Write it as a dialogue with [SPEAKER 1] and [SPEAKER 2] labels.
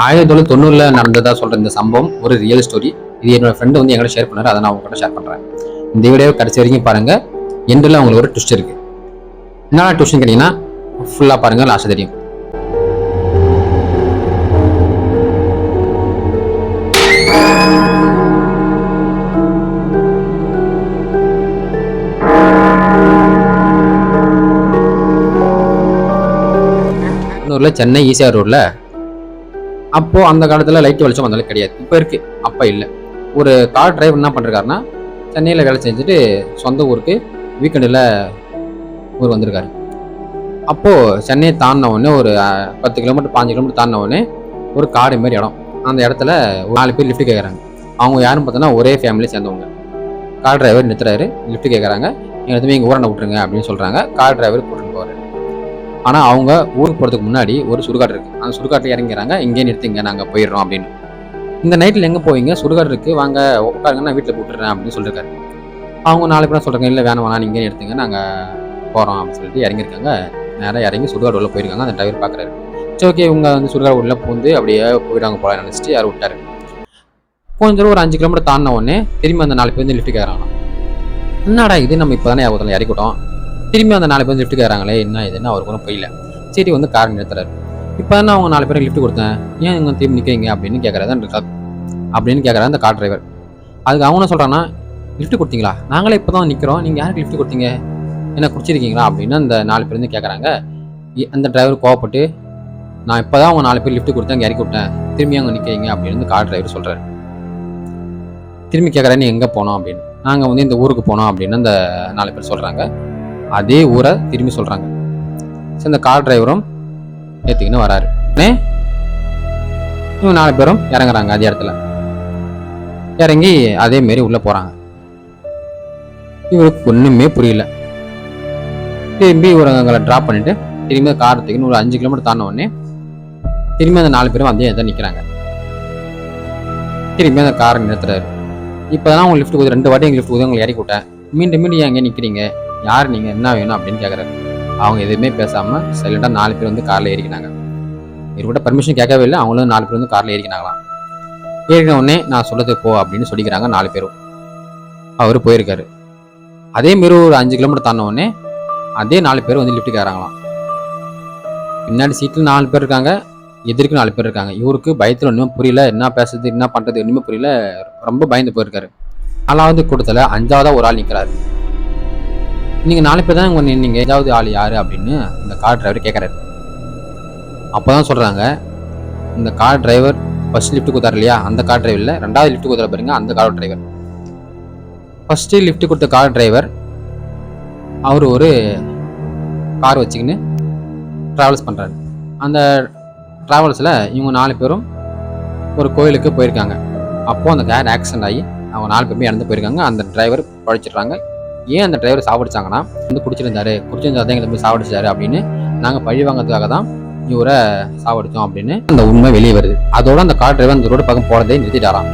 [SPEAKER 1] 1990 நடந்ததா சொல்ற இந்த சம்பவம் ஒரு ரியல் ஸ்டோரி. இது என்னோட ஃப்ரெண்டு வந்து எங்களை ஷேர் பண்ணாரு. அதை நான் உங்ககிட்ட ஷேர் பண்றேன். இந்த வீடியோ கடைசி வரைக்கும் பாருங்க. எண்டில் உங்களுக்கு ஒரு ட்விஸ்ட் இருக்கு. என்ன ட்விஸ்ட்னு கேட்டீங்கன்னா ஃபுல்லா பாருங்க, லாஸ்ட் தெரியும். சென்னை ஈசிஆர் ரோட்ல அப்போ அந்த காலத்துல லைட் வெளிச்சம் வந்தாலும் கிடையாது. இப்போ இருக்கு, அப்ப இல்லை. ஒரு கார் டிரைவர் என்ன பண்றாருன்னா, சென்னையில வேலை செஞ்சுட்டு சொந்த ஊருக்கு வீக்கெண்டில் ஊர் வந்திருக்காரு. அப்போ சென்னையை தாண்டின உடனே ஒரு 10 கிலோமீட்டர் 5 கிலோமீட்டர் தாண்டின உடனே ஒரு காடு மாரி இடம். அந்த இடத்துல 4 பேர் லிஃப்ட் கேட்குறாங்க. அவங்க யாரும் பார்த்தோன்னா ஒரே ஃபேமிலியை சேர்ந்தவங்க. கார் டிரைவர் நிறுத்துறாரு, லிஃப்ட் கேட்குறாங்க. எதுவுமே இங்கே ஊராண்ட விட்டுருங்க அப்படின்னு சொல்றாங்க. கார் டிரைவர் கூட்டிட்டு போவாரு. ஆனால் அவங்க ஊருக்கு போகிறதுக்கு முன்னாடி ஒரு சுடுகாடு இருக்குது. அந்த சுடுகாட்டில் இறங்கிறாங்க. இங்கே நிறுத்திங்க, நாங்கள் போயிடுறோம் அப்படின்னு. இந்த நைட்டில் எங்கே போவீங்க, சுடுகாடு இருக்குது, வாங்க உட்காருங்க, நான் வீட்டில் கூப்பிட்டுறேன் அப்படின்னு சொல்லியிருக்காரு. அவங்க 4 பேரும் சொல்கிறாங்க, இல்லை வேணாம் நீங்கள் நிறுத்துங்க, நாங்கள் போகிறோம் அப்படின்னு சொல்லிட்டு இறங்கியிருக்காங்க. நேராக இறங்கி சுடுகாடு உள்ள போயிருக்காங்க. அந்த டிரைவர் பார்க்குறாரு. சரி, ஓகே, இவங்க வந்து சுடுகாடு உள்ள பூந்து அப்படியே போயிட்டாங்க போல நினச்சிட்டு யாரும் விட்டாரு. கொஞ்சம் தூரம் ஒரு 5 கிலோமீட்டர் தாண்டின உடனே திரும்பி அந்த 4 பேர் வந்து லிஃப்ட் கேட்குறாங்க. என்னடா இது, நம்ம இப்போ தானே இறக்கிட்டோம், திரும்பி அந்த 4 பேர் லிஃப்ட் கேட்குறாங்களே, என்ன இதுன்னு அவருக்கு ஒன்றும் புரியல. சரி வந்து கார் நிறுத்துறாரு. இப்போ தான் அவங்க 4 பேருக்கு லிஃப்ட் கொடுத்தேன், ஏன் இங்கே திரும்பி நிற்கிறீங்க அப்படின்னு கேட்குறாரு அந்த கார் டிரைவர். அதுக்கு அவங்க சொல்கிறான்னா, லிஃப்ட் கொடுத்தீங்களா, நாங்களே இப்போ தான் நிற்கிறோம், நீங்கள் யாருக்கு லிஃப்ட் கொடுத்தீங்க, என்ன குடிச்சிருக்கீங்களா அப்படின்னு அந்த 4 பேர் வந்து கேட்குறாங்க. அந்த டிரைவர் கோவப்பட்டு, நான் இப்போ தான் அவங்க 4 பேர் லிஃப்ட் கொடுத்தேன், இறக்கி விட்டேன், திரும்பி அங்கே நிற்கிறீங்க அப்படின்னு கார் டிரைவர் சொல்கிறாரு. திரும்பி கேட்குறேன், நீ எங்கே போனோம் அப்படின்னு. நாங்கள் வந்து இந்த ஊருக்கு போனோம் அப்படின்னு அந்த 4 பேர் சொல்கிறாங்க. அதே ஊரை திரும்பி சொல்றாங்க. சரி, இந்த கார் டிரைவரும் ஏத்திக்கின்னு வராரு. இவங்க 4 பேரும் இறங்குறாங்க. அதே இடத்துல இறங்கி அதே மாரி உள்ள போறாங்க. இவருக்கு ஒண்ணுமே புரியல. திரும்பி இவங்களை டிராப் பண்ணிட்டு திரும்பி கார் தூக்கின்னு ஒரு 5 கிலோமீட்டர் தாண்டின உடனே திரும்பி அந்த 4 பேரும் அதே இடத்துல நிக்கிறாங்க. திரும்பி அந்த காரை நிறுத்துறாரு. இப்பதான் அவங்க லிஃப்ட் கொடுத்து 2 வாட்டி எங்க லிஃப்ட் கொடுத்து உங்களை இறக்கி விட்டேன், மீண்டும் மீண்டும் ஏன் அங்கே நிக்கிறீங்க, யார் நீங்க, என்ன வேணும் அப்படின்னு கேட்குறாரு. அவங்க எதுவுமே பேசாம சைலண்டா 4 பேர் வந்து கார்ல ஏறிக்கினாங்க. இவர்கிட்ட பர்மிஷன் கேட்கவே இல்லை. அவங்களும் 4 பேர் வந்து கார்ல ஏறிக்கினாங்களாம். ஏறின உடனே நான் சொல்றது போ அப்படின்னு சொல்லிக்கிறாங்க 4 பேரும். அவரு போயிருக்காரு. அதே மாரி ஒரு 5 கிலோமீட்டர் தாண்டின உடனே அதே 4 பேர் வந்து லிஃப்ட் கேட்கறாங்களாம். பின்னாடி சீட்ல 4 பேர் இருக்காங்க, எதிர்க்கு 4 பேர் இருக்காங்க. இவருக்கு பயத்துல ஒன்றுமே புரியல, என்ன பேசுறது என்ன பண்றது ஒன்றுமே புரியல. ரொம்ப பயந்து போயிருக்காரு. 4வது கூட்டத்துல 5ஆவதா ஒரு ஆள் நிற்கிறாரு. நீங்க 4 பேர் தான் இங்க நின்னீங்க, ஏதாவது ஆள் யாரு அப்படின்னு இந்த கார் டிரைவர் கேட்கறாரு. அப்பதான் சொல்றாங்க, இந்த கார் டிரைவர் ஃபர்ஸ்ட் லிஃப்ட் கொடுத்தாரு இல்லையா, அந்த கார் டிரைவர் இல்ல, 2வது லிஃப்ட் கொடுத்தாரு பாருங்க, அந்த கார் டிரைவர். ஃபர்ஸ்ட் லிஃப்ட் கொடுத்த கார் டிரைவர் அவர் ஒரு கார் வச்சுக்கின்னு டிராவல்ஸ் பண்றாரு. அந்த டிராவல்ஸ்ல இவங்க 4 பேரும் ஒரு கோயிலுக்கு போயிருக்காங்க. அப்போ அந்த கார் ஆக்சிடென்ட் ஆகி அவங்க 4 பேருமே இறந்து போயிருக்காங்க. அந்த டிரைவர் பழிச்சிடுறாங்க. ஏன் அந்த டிரைவர் சாவடிச்சாங்கன்னா, வந்து குடிச்சிருந்தாரு தான் எங்களை போய் சாவடிச்சாரு அப்படின்னு நாங்கள் பழி வாங்கிறதுக்காக தான் இவரை சாவடிச்சோம் அப்படின்னு அந்த உண்மை வெளியே வருது. அதோட அந்த கார் டிரைவர் அந்த ரோடு பக்கம் போறதே நிறுத்திட்டாராம்.